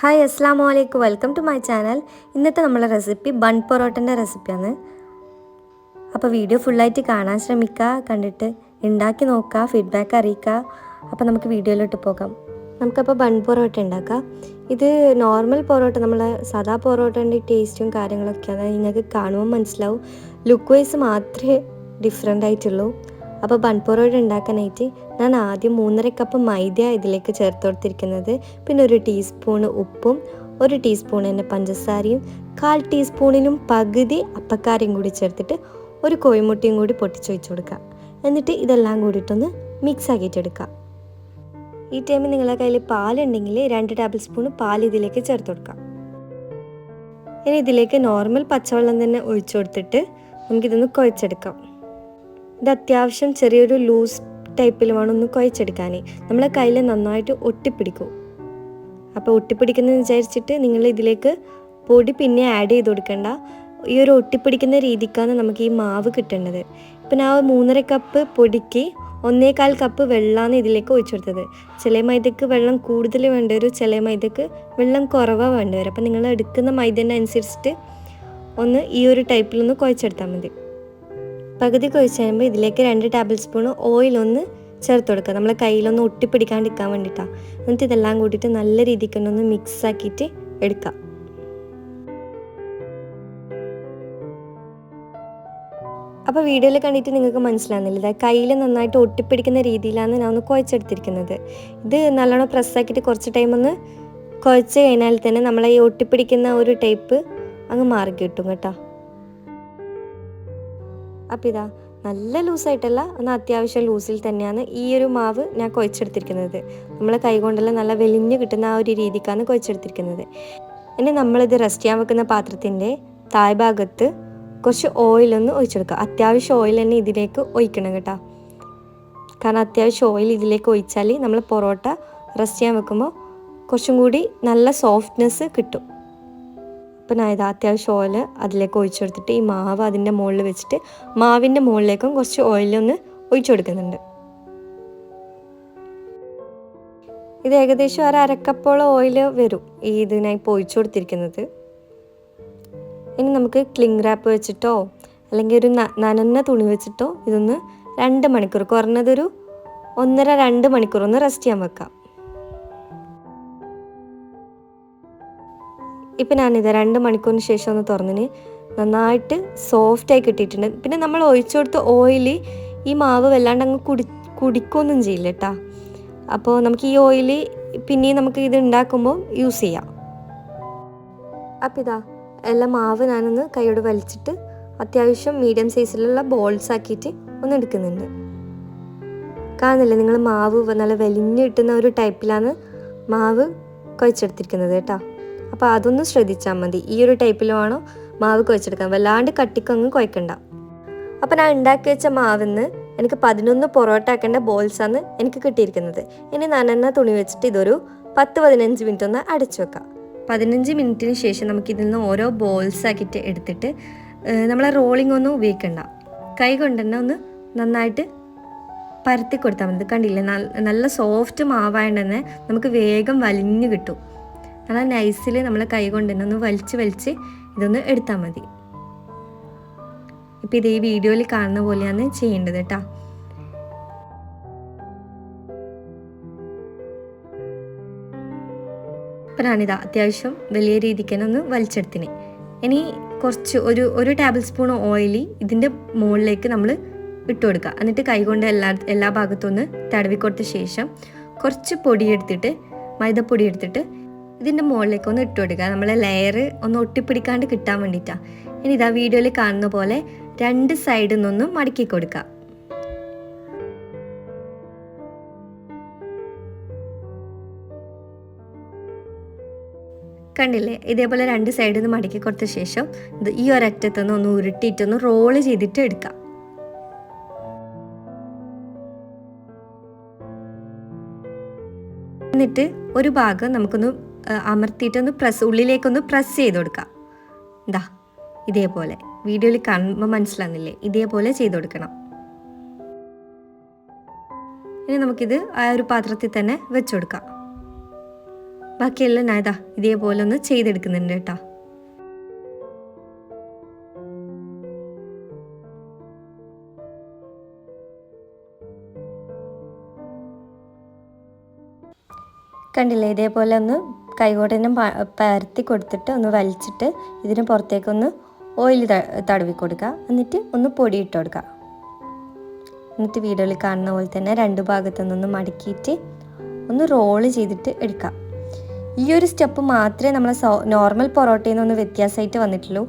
Hi അസ്സാം വലൈക്കും, welcome to my channel. ഇന്നത്തെ നമ്മളെ റെസിപ്പി ബൺ പൊറോട്ടൻ്റെ റെസിപ്പിയാണ്. അപ്പോൾ വീഡിയോ ഫുള്ളായിട്ട് കാണാൻ ശ്രമിക്കുക, കണ്ടിട്ട് ഉണ്ടാക്കി നോക്കുക, ഫീഡ്ബാക്ക് അറിയിക്കുക. അപ്പോൾ നമുക്ക് വീഡിയോയിലോട്ട് പോകാം. നമുക്കപ്പോൾ ബൺ പൊറോട്ട ഉണ്ടാക്കാം. ഇത് നോർമൽ പൊറോട്ട, നമ്മളെ സാധാ പൊറോട്ടൻ്റെ ടേസ്റ്റും കാര്യങ്ങളൊക്കെയാണ്. നിങ്ങൾക്ക് കാണുമ്പോൾ മനസ്സിലാവും, ലുക്ക് വൈസ് മാത്രമേ ഡിഫറെൻ്റ് ആയിട്ടുള്ളൂ. അപ്പോൾ ബൺ പൊറോട്ട ഉണ്ടാക്കാനായിട്ട് ഞാൻ ആദ്യം 3.5 കപ്പ് മൈദ ഇതിലേക്ക് ചേർത്ത് കൊടുത്തിരിക്കുന്നത്. പിന്നെ 1 ടീസ്പൂൺ ഉപ്പും 1 ടീസ്പൂൺ തന്നെ പഞ്ചസാരയും 1/4 ടീസ്പൂണിനും പകുതി അപ്പക്കാരയും കൂടി ചേർത്തിട്ട് 1 കോഴിമുട്ടയും കൂടി പൊട്ടിച്ച് വെച്ച് കൊടുക്കുക. എന്നിട്ട് ഇതെല്ലാം കൂടിയിട്ടൊന്ന് മിക്സ് ആക്കിയിട്ടെടുക്കുക. ഈ ടൈമിൽ നിങ്ങളുടെ കയ്യിൽ പാലുണ്ടെങ്കിൽ 2 ടേബിൾ സ്പൂൺ പാൽ ഇതിലേക്ക് ചേർത്ത് കൊടുക്കാം. ഇനി ഇതിലേക്ക് നോർമൽ പച്ചവെള്ളം തന്നെ ഒഴിച്ചു കൊടുത്തിട്ട് നമുക്കിതൊന്ന് കുഴച്ചെടുക്കാം. ഇത് അത്യാവശ്യം ചെറിയൊരു ലൂസ് ടൈപ്പിൽ വേണം ഒന്ന് കുഴച്ചെടുക്കാൻ. നമ്മളെ കയ്യിൽ നന്നായിട്ട് ഒട്ടിപ്പിടിക്കും. അപ്പോൾ ഒട്ടിപ്പിടിക്കുന്നതെന്ന് വിചാരിച്ചിട്ട് നിങ്ങൾ ഇതിലേക്ക് പൊടി പിന്നെ ആഡ് ചെയ്ത് കൊടുക്കേണ്ട. ഈ ഒരു ഒട്ടിപ്പിടിക്കുന്ന രീതിക്കാണ് നമുക്ക് ഈ മാവ് കിട്ടേണ്ടത്. ഇപ്പം ഞാൻ 3.5 കപ്പ് പൊടിക്ക് 1.25 കപ്പ് വെള്ളമാണ് ഇതിലേക്ക് ഒഴിച്ചു കൊടുത്തത്. ചില മൈദക്ക് വെള്ളം കൂടുതൽ വേണ്ടി വരും, ചില മൈദക്ക് വെള്ളം കുറവാണ് വേണ്ടി വരും. അപ്പം നിങ്ങൾ എടുക്കുന്ന മൈദേൻ്റെ അനുസരിച്ചിട്ട് ഒന്ന് ഈ ഒരു ടൈപ്പിലൊന്ന് കുഴച്ചെടുത്താൽ മതി. പകുതി കുഴച്ച് കഴിയുമ്പോൾ ഇതിലേക്ക് 2 ടേബിൾ സ്പൂൺ ഓയിലൊന്ന് ചേർത്ത് കൊടുക്കുക, നമ്മളെ കയ്യിലൊന്ന് ഒട്ടിപ്പിടിക്കാണ്ടിരിക്കാൻ വേണ്ടിയിട്ടാണ്. എന്നിട്ട് ഇതെല്ലാം കൂട്ടിയിട്ട് നല്ല രീതിക്ക് തന്നെ ഒന്ന് മിക്സ് ആക്കിയിട്ട് എടുക്കാം. അപ്പോൾ വീഡിയോയിൽ കണ്ടിട്ട് നിങ്ങൾക്ക് മനസ്സിലാകുന്നില്ല, ഇത് കയ്യിൽ നന്നായിട്ട് ഒട്ടിപ്പിടിക്കുന്ന രീതിയിലാണ് ഞാൻ ഒന്ന് കുഴച്ചെടുത്തിരിക്കുന്നത്. ഇത് നല്ലോണം പ്രസ്സാക്കിയിട്ട് കുറച്ച് ടൈം ഒന്ന് കുഴച്ച് കഴിഞ്ഞാൽ തന്നെ നമ്മളെ ഈ ഒട്ടിപ്പിടിക്കുന്ന ഒരു ടൈപ്പ് അങ്ങ് മാറി കിട്ടും കേട്ടോ. അപ്പോൾ ഇതാ നല്ല ലൂസായിട്ടല്ല, എന്നാൽ അത്യാവശ്യം ലൂസിൽ തന്നെയാണ് ഈ ഒരു മാവ് ഞാൻ കുഴച്ചെടുത്തിരിക്കുന്നത്. നമ്മളെ കൈ കൊണ്ടെല്ലാം നല്ല വെലിഞ്ഞ് കിട്ടുന്ന ആ ഒരു രീതിക്കാണ് കുഴച്ചെടുത്തിരിക്കുന്നത്. ഇനി നമ്മളിത് റെസ്റ്റ് ചെയ്യാൻ വെക്കുന്ന പാത്രത്തിൻ്റെ താഴ്ഭാഗത്ത് കുറച്ച് ഓയിലൊന്ന് ഒഴിച്ചെടുക്കുക. അത്യാവശ്യം ഓയിൽ തന്നെ ഇതിലേക്ക് ഒഴിക്കണം കേട്ടോ. കാരണം അത്യാവശ്യം ഓയിൽ ഇതിലേക്ക് ഒഴിച്ചാൽ നമ്മൾ പൊറോട്ട റെസ്റ്റ് ചെയ്യാൻ വെക്കുമ്പോൾ കുറച്ചും കൂടി നല്ല സോഫ്റ്റ്നെസ് കിട്ടും. അപ്പോൾ ഞാൻ ഇത് അത്യാവശ്യം ഓയിൽ അതിലേക്ക് ഒഴിച്ചു കൊടുത്തിട്ട് ഈ മാവ് അതിൻ്റെ മുകളിൽ വെച്ചിട്ട് മാവിൻ്റെ മുകളിലേക്കും കുറച്ച് ഓയിലൊന്ന് ഒഴിച്ചു കൊടുക്കുന്നുണ്ട്. ഇത് ഏകദേശം 1/2 കപ്പോളം ഓയിൽ വരും ഈ ഇതിനായി ഇപ്പോൾ ഒഴിച്ചു കൊടുത്തിരിക്കുന്നത്. ഇനി നമുക്ക് ക്ലിംഗ് റാപ്പ് വെച്ചിട്ടോ അല്ലെങ്കിൽ ഒരു നനഞ്ഞ തുണി വെച്ചിട്ടോ ഇതൊന്ന് 2 മണിക്കൂർ, കുറഞ്ഞതൊരു 1.5-2 മണിക്കൂർ ഒന്ന് റെസ്റ്റ് ചെയ്യാൻ വെക്കാം. ഇപ്പം ഞാനിത് 2 മണിക്കൂറിന് ശേഷം ഒന്ന് തുറന്നിന് നന്നായിട്ട് സോഫ്റ്റായി കിട്ടിയിട്ടുണ്ട്. പിന്നെ നമ്മൾ ഒഴിച്ചു കൊടുത്ത ഓയിൽ ഈ മാവ് വല്ലാണ്ട് അങ്ങ് കുടിക്കുകയൊന്നും ചെയ്യില്ല കേട്ടോ. അപ്പോൾ നമുക്ക് ഈ ഓയിൽ പിന്നെയും നമുക്ക് ഇത് ഉണ്ടാക്കുമ്പോൾ യൂസ് ചെയ്യാം. അപ്പോൾ ഇതാ എല്ലാ മാവ് ഞാനൊന്ന് കൈയോട് വലിച്ചിട്ട് അത്യാവശ്യം മീഡിയം സൈസിലുള്ള ബോൾസ് ആക്കിയിട്ട് ഒന്ന് എടുക്കുന്നുണ്ട്. കാണുന്നില്ലേ നിങ്ങൾ, മാവ് നല്ല വലിഞ്ഞ് കിട്ടുന്ന ഒരു ടൈപ്പിലാണ് മാവ് കുഴച്ചെടുത്തിരിക്കുന്നത് കേട്ടോ. അപ്പോൾ അതൊന്ന് ശ്രദ്ധിച്ചാൽ മതി, ഈ ഒരു ടൈപ്പിൽ വേണം മാവ് കുഴച്ചെടുക്കാൻ, വല്ലാണ്ട് കട്ടിക്കങ്ങ് കുഴക്കണ്ട. അപ്പോൾ ഞാൻ ഉണ്ടാക്കി വെച്ച മാവിന്ന് എനിക്ക് 11 പൊറോട്ട ആക്കേണ്ട ബോൾസാണ് എനിക്ക് കിട്ടിയിരിക്കുന്നത്. ഇനി നനഞ്ഞ തുണി വെച്ചിട്ട് ഇതൊരു 10-15 മിനിറ്റ് ഒന്ന് അടച്ചു വെക്കാം. 15 മിനിറ്റിന് ശേഷം നമുക്കിതിൽ നിന്ന് ഓരോ ബോൾസ് ആക്കിയിട്ട് എടുത്തിട്ട് നമ്മളെ റോളിംഗ് ഒന്നും ഉപയോഗിക്കണ്ട, കൈ കൊണ്ട് തന്നെ ഒന്ന് നന്നായിട്ട് പരത്തി കൊടുത്താൽ മതി. കണ്ടില്ലേ, നല്ല സോഫ്റ്റ് മാവായതുകൊണ്ട് തന്നെ നമുക്ക് വേഗം വലിഞ്ഞു കിട്ടും. നല്ല നൈസിൽ നമ്മളെ കൈ കൊണ്ട് തന്നെ ഒന്ന് വലിച്ച് ഇതൊന്ന് എടുത്താൽ മതി. ഇപ്പം ഇത് ഈ വീഡിയോയിൽ കാണുന്ന പോലെയാണ് ചെയ്യേണ്ടത് കേട്ടോ. അപ്പം ഞാനിതാ അത്യാവശ്യം വലിയ രീതിക്ക് തന്നെ ഒന്ന് വലിച്ചെടുത്തിന്. ഇനി കുറച്ച് ഒരു ടേബിൾ സ്പൂൺ ഓയിൽ ഇതിൻ്റെ മുകളിലേക്ക് നമ്മൾ ഇട്ട് കൊടുക്കുക. എന്നിട്ട് കൈ കൊണ്ട് എല്ലാ ഭാഗത്തും ഒന്ന് തടവി കൊടുത്ത ശേഷം കുറച്ച് പൊടിയെടുത്തിട്ട് മൈദപ്പൊടി എടുത്തിട്ട് ഇതിൻ്റെ മുകളിലേക്ക് ഒന്ന് ഇട്ട് കൊടുക്കുക. നമ്മളെ ലെയർ ഒന്ന് ഒട്ടിപ്പിടിക്കാണ്ട് കിട്ടാൻ വേണ്ടിയിട്ടാണ്. ഇനി ഇതാ വീഡിയോയിൽ കാണുന്ന പോലെ 2 സൈഡിൽ നിന്നൊന്നും മടക്കി കൊടുക്കുക. കണ്ടില്ലേ, ഇതേപോലെ 2 സൈഡിൽ നിന്ന് മടക്കി കൊടുത്ത ശേഷം ഈ ഒരറ്റത്തുനിന്ന് ഒന്ന് ഉരുട്ടിയിട്ടൊന്ന് റോള് ചെയ്തിട്ട് എടുക്കുക. എന്നിട്ട് ഒരു ഭാഗം നമുക്കൊന്ന് അമർത്തിയിട്ടൊന്ന് ഉള്ളിലേക്കൊന്ന് പ്രസ് ചെയ്ത് കൊടുക്കാം. ഇതാ ഇതേപോലെ വീഡിയോയിൽ കാണുമ്പോൾ മനസ്സിലാകുന്നില്ലേ, ഇതേപോലെ ചെയ്ത് കൊടുക്കണം. ഇനി നമുക്കിത് ആ ഒരു പാത്രത്തിൽ തന്നെ വെച്ച് കൊടുക്കാം. ബാക്കിയെല്ലാം ഞാൻ ഇതേപോലെ ഒന്ന് ചെയ്തെടുക്കുന്നുണ്ട് കേട്ടോ. കണ്ടില്ലേ, ഇതേപോലെ ഒന്ന് കൈകൊണ്ട് തന്നെ പരത്തി കൊടുത്തിട്ട് ഒന്ന് വലിച്ചിട്ട് ഇതിന് പുറത്തേക്കൊന്ന് ഓയിൽ തടവി കൊടുക്കുക. എന്നിട്ട് ഒന്ന് പൊടിയിട്ട് കൊടുക്കുക. എന്നിട്ട് വീഡിയോയിൽ കാണുന്ന പോലെ തന്നെ രണ്ട് ഭാഗത്തു നിന്നൊന്ന് മടക്കിയിട്ട് ഒന്ന് റോള് ചെയ്തിട്ട് എടുക്കാം. ഈ ഒരു സ്റ്റെപ്പ് മാത്രമേ നമ്മളെ നോർമൽ പൊറോട്ടയിൽ നിന്ന് ഒന്ന് വ്യത്യാസമായിട്ട് വന്നിട്ടുള്ളൂ.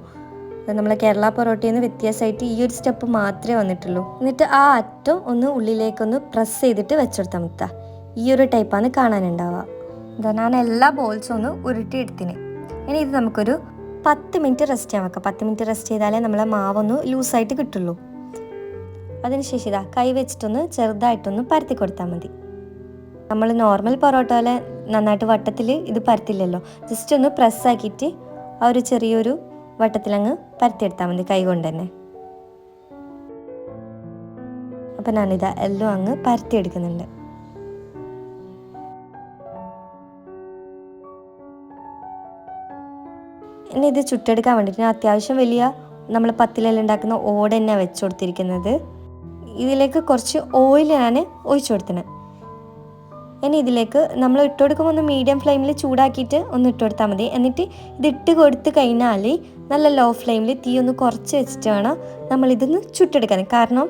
നമ്മളെ കേരള പൊറോട്ടയിൽ നിന്ന് വ്യത്യാസമായിട്ട് ഈ ഒരു സ്റ്റെപ്പ് മാത്രമേ വന്നിട്ടുള്ളൂ. എന്നിട്ട് ആ അറ്റം ഒന്ന് ഉള്ളിലേക്കൊന്ന് പ്രസ് ചെയ്തിട്ട് വെച്ചെടുത്താൽ മതി. ഈ ഒരു ടൈപ്പാണ് കാണാനുണ്ടാവുക. ഞാൻ എല്ലാ ബോൾസും ഒന്ന് ഉരുട്ടിയെടുത്തിന്. ഇനി ഇത് നമുക്കൊരു 10 മിനിറ്റ് റെസ്റ്റ് ചെയ്യാൻ വെക്കാം. 10 മിനിറ്റ് റെസ്റ്റ് ചെയ്താലേ നമ്മളെ മാവൊന്ന് ലൂസായിട്ട് കിട്ടുള്ളൂ. അതിനുശേഷം കൈ വെച്ചിട്ടൊന്ന് ചെറുതായിട്ടൊന്ന് പരത്തി കൊടുത്താൽ മതി. നമ്മൾ നോർമൽ പൊറോട്ട പോലെ നന്നായിട്ട് വട്ടത്തിൽ ഇത് പരത്തില്ലല്ലോ. ജസ്റ്റ് ഒന്ന് പ്രസ്സാക്കിയിട്ട് ആ ഒരു ചെറിയൊരു വട്ടത്തിലങ്ങ് പരത്തിയെടുത്താൽ മതി കൈ കൊണ്ട് തന്നെ. അപ്പം ഞാനിതാ എല്ലാം അങ്ങ് പരത്തിയെടുക്കുന്നുണ്ട്. ഇനി ഇത് ചുട്ടെടുക്കാൻ വേണ്ടിയിട്ട് അത്യാവശ്യം വലിയ നമ്മൾ പത്തിലെല്ലാം ഉണ്ടാക്കുന്ന ഓട് തന്നെ വെച്ച് കൊടുത്തിരിക്കുന്നത്. ഇതിലേക്ക് കുറച്ച് ഓയിൽ ഞാൻ ഒഴിച്ചു കൊടുത്തത്. ഇനി ഇതിലേക്ക് നമ്മൾ ഇട്ട് കൊടുക്കുമ്പോൾ ഒന്ന് മീഡിയം ഫ്ലെയിമിൽ ചൂടാക്കിയിട്ട് ഒന്ന് ഇട്ട് കൊടുത്താൽ മതി. എന്നിട്ട് ഇത് ഇട്ട് കൊടുത്ത് കഴിഞ്ഞാൽ നല്ല ലോ ഫ്ലെയിമിൽ തീ ഒന്ന് കുറച്ച് വെച്ചിട്ട് വേണം നമ്മളിതൊന്ന് ചുട്ടെടുക്കാൻ. കാരണം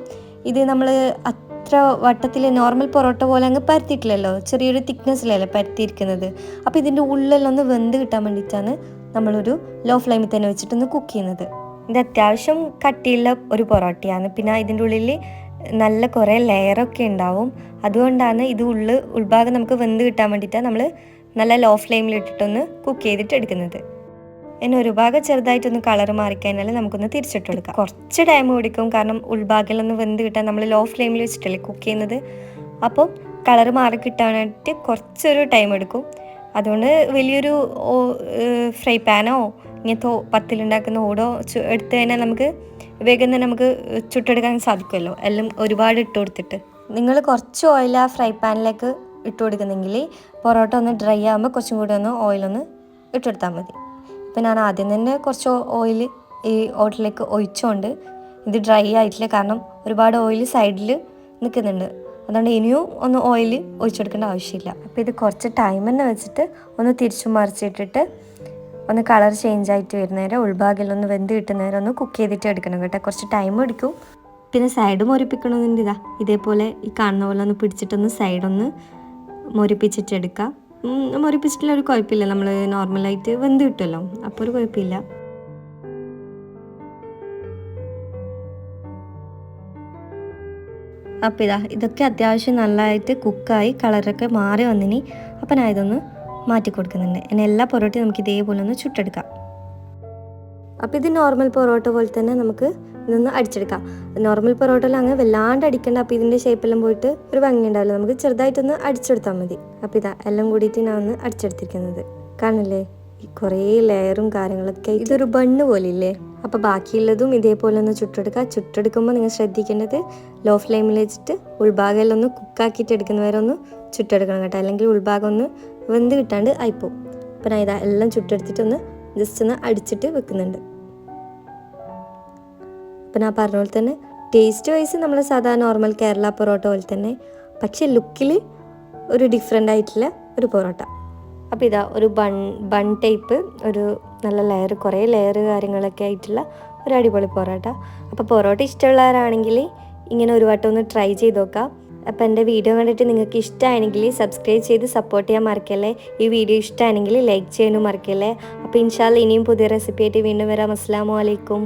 ഇത് നമ്മൾ അത്ര വട്ടത്തിൽ നോർമൽ പൊറോട്ട പോലെ അങ്ങ് പരത്തിയിട്ടില്ലല്ലോ, ചെറിയൊരു തിക്നെസ്സിലല്ലേ പരത്തിയിരിക്കുന്നത്. അപ്പോൾ ഇതിൻ്റെ ഉള്ളിലൊന്ന് ഒന്ന് വെന്ത് കിട്ടാൻ വേണ്ടിയിട്ടാണ് നമ്മളൊരു ലോ ഫ്ലെയിമിൽ തന്നെ വെച്ചിട്ടൊന്ന് കുക്ക് ചെയ്യുന്നത്. ഇത് അത്യാവശ്യം കട്ടിയുള്ള ഒരു പൊറോട്ടയാണ്. പിന്നെ ഇതിൻ്റെ ഉള്ളിൽ നല്ല കുറേ ലെയറൊക്കെ ഉണ്ടാവും. അതുകൊണ്ടാണ് ഇത് ഉൾഭാഗം നമുക്ക് വെന്ത് കിട്ടാൻ വേണ്ടിയിട്ടാണ് നമ്മൾ നല്ല ലോ ഫ്ലെയിമിലിട്ടിട്ടൊന്ന് കുക്ക് ചെയ്തിട്ട് എടുക്കുന്നത്. ഇനി ഒരു ഭാഗം ചെറുതായിട്ടൊന്ന് കളർ മാറിക്കഴിഞ്ഞാൽ നമുക്കൊന്ന് തിരിച്ചിട്ട് കൊടുക്കാം. കുറച്ച് ടൈം പിടിക്കും, കാരണം ഉൾഭാഗമെല്ലാം വെന്ത് കിട്ടാൻ നമ്മൾ ലോ ഫ്ലെയിമിൽ വെച്ചിട്ടല്ലേ കുക്ക് ചെയ്യുന്നത്. അപ്പം കളർ മാറി കിട്ടാനായിട്ട് കുറച്ചൊരു ടൈം എടുക്കും. അതുകൊണ്ട് വലിയൊരു ഫ്രൈ പാനോ ഇങ്ങനത്തെ പത്തിലുണ്ടാക്കുന്ന ഓടോ എടുത്തു കഴിഞ്ഞാൽ നമുക്ക് വേഗം തന്നെ നമുക്ക് ചുട്ടെടുക്കാൻ സാധിക്കുമല്ലോ, എല്ലാം ഒരുപാട് ഇട്ട് കൊടുത്തിട്ട്. നിങ്ങൾ കുറച്ച് ഓയിൽ ആ ഫ്രൈ പാനിലേക്ക് ഇട്ട് കൊടുക്കുന്നെങ്കിൽ പൊറോട്ട ഒന്ന് ഡ്രൈ ആകുമ്പോൾ കുറച്ചും കൂടി ഒന്ന് ഓയിലൊന്ന് ഇട്ടെടുത്താൽ മതി. ഇപ്പം ഞാൻ ആദ്യം തന്നെ കുറച്ച് ഓയിൽ ഈ ഓട്ടിലേക്ക് ഒഴിച്ചുകൊണ്ട് ഇത് ഡ്രൈ ആയിട്ടില്ല, കാരണം ഒരുപാട് ഓയിൽ സൈഡിൽ നിൽക്കുന്നുണ്ട്. അതുകൊണ്ട് ഇനിയും ഒന്ന് ഓയിൽ ഒഴിച്ചെടുക്കേണ്ട ആവശ്യമില്ല. അപ്പോൾ ഇത് കുറച്ച് ടൈം തന്നെ വെച്ചിട്ട് ഒന്ന് തിരിച്ചു മറിച്ചിട്ടിട്ട് ഒന്ന് കളർ ചേഞ്ച് ആയിട്ട് വരുന്നേരം ഉൾഭാഗമെല്ലാം ഒന്ന് വെന്ത് കിട്ടുന്നേരം ഒന്ന് കുക്ക് ചെയ്തിട്ട് എടുക്കണം കേട്ടോ. കുറച്ച് ടൈം എടുക്കും. പിന്നെ സൈഡ് മൊരിപ്പിക്കണമെന്നുണ്ട്. ഇതേപോലെ ഈ കാണുന്ന പോലെ ഒന്ന് പിടിച്ചിട്ടൊന്ന് സൈഡൊന്ന് മൊരിപ്പിച്ചിട്ട് എടുക്കാം. മൊരിപ്പിച്ചിട്ടുള്ള ഒരു കുഴപ്പമില്ല, നമ്മൾ നോർമലായിട്ട് വെന്ത് കിട്ടുമല്ലോ, അപ്പോൾ ഒരു കുഴപ്പമില്ല. അപ്പോൾ ഇതൊക്കെ അത്യാവശ്യം നല്ലതായിട്ട് കുക്കായി കളറൊക്കെ മാറി വന്നിനി. അപ്പം ഞാൻ ഇതൊന്ന് മാറ്റി കൊടുക്കുന്നുണ്ട്. ഇനി എല്ലാ പൊറോട്ടയും നമുക്ക് ഇതേപോലെ ഒന്ന് ചുട്ടെടുക്കാം. അപ്പോൾ ഇത് നോർമൽ പൊറോട്ട പോലെ തന്നെ നമുക്ക് ഇതൊന്ന് അടിച്ചെടുക്കാം. നോർമൽ പൊറോട്ടയിൽ അങ്ങ് വല്ലാണ്ട് അടിക്കേണ്ട. അപ്പോൾ ഇതിൻ്റെ ഷേപ്പെല്ലാം പോയിട്ട് ഒരു ഭംഗി ഉണ്ടാവില്ല, നമുക്ക് ചെറുതായിട്ടൊന്ന് അടിച്ചെടുത്താൽ മതി. അപ്പോൾ എല്ലാം കൂടിയിട്ട് ഞാൻ ഒന്ന് അടിച്ചെടുത്തിരിക്കുന്നത് കാണില്ലേ, ഈ കുറേ ലെയറും കാര്യങ്ങളൊക്കെ. ഇതൊരു ബണ്ണ് പോലെ ഇല്ലേ. അപ്പോൾ ബാക്കിയുള്ളതും ഇതേപോലെ ഒന്ന് ചുട്ടെടുക്കുക. ചുട്ടെടുക്കുമ്പോൾ നിങ്ങൾ ശ്രദ്ധിക്കേണ്ടത് ലോ ഫ്ലെയിമിൽ വെച്ചിട്ട് ഉൾഭാഗമെല്ലാം ഒന്ന് കുക്കാക്കിയിട്ട് എടുക്കുന്നവരെ ഒന്ന് ചുട്ടെടുക്കണം കേട്ടോ, അല്ലെങ്കിൽ ഉൾഭാഗം ഒന്ന് വെന്ത് കിട്ടാണ്ട് ആയിപ്പോവും. അപ്പോൾ ഞാൻ എല്ലാം ചുട്ടെടുത്തിട്ടൊന്ന് ജസ്റ്റ് ഒന്ന് അടിച്ചിട്ട് വെക്കുന്നുണ്ട്. അപ്പം ഞാൻ പറഞ്ഞ പോലെ തന്നെ ടേസ്റ്റ് വൈസ് നമ്മൾ സാധാരണ നോർമൽ കേരള പൊറോട്ട പോലെ തന്നെ, പക്ഷേ ലുക്കിൽ ഒരു ഡിഫറെൻ്റ് ആയിട്ടുള്ള ഒരു പൊറോട്ട. അപ്പോൾ ഒരു ബൺ ടൈപ്പ് ഒരു നല്ല ലെയർ, കുറേ ലെയർ കാര്യങ്ങളൊക്കെ ആയിട്ടുള്ള ഒരു അടിപൊളി പൊറോട്ട. അപ്പോൾ പൊറോട്ട ഇഷ്ടമുള്ളവരാണെങ്കിൽ ഇങ്ങനെ ഒരു വട്ടം ഒന്ന് ട്രൈ ചെയ്ത് നോക്കാം. അപ്പോൾ എൻ്റെ വീഡിയോ കണ്ടിട്ട് നിങ്ങൾക്ക് ഇഷ്ടമാണെങ്കിൽ സബ്സ്ക്രൈബ് ചെയ്ത് സപ്പോർട്ട് ചെയ്യാൻ മറക്കല്ലേ. ഈ വീഡിയോ ഇഷ്ടമാണെങ്കിൽ ലൈക്ക് ചെയ്യാനും മറക്കല്ലേ. അപ്പോൾ ഇൻഷാല്ലാ ഇനിയും പുതിയ റെസിപ്പി ആയിട്ട് വീണ്ടും വരാം. അസ്സലാമു അലൈക്കും.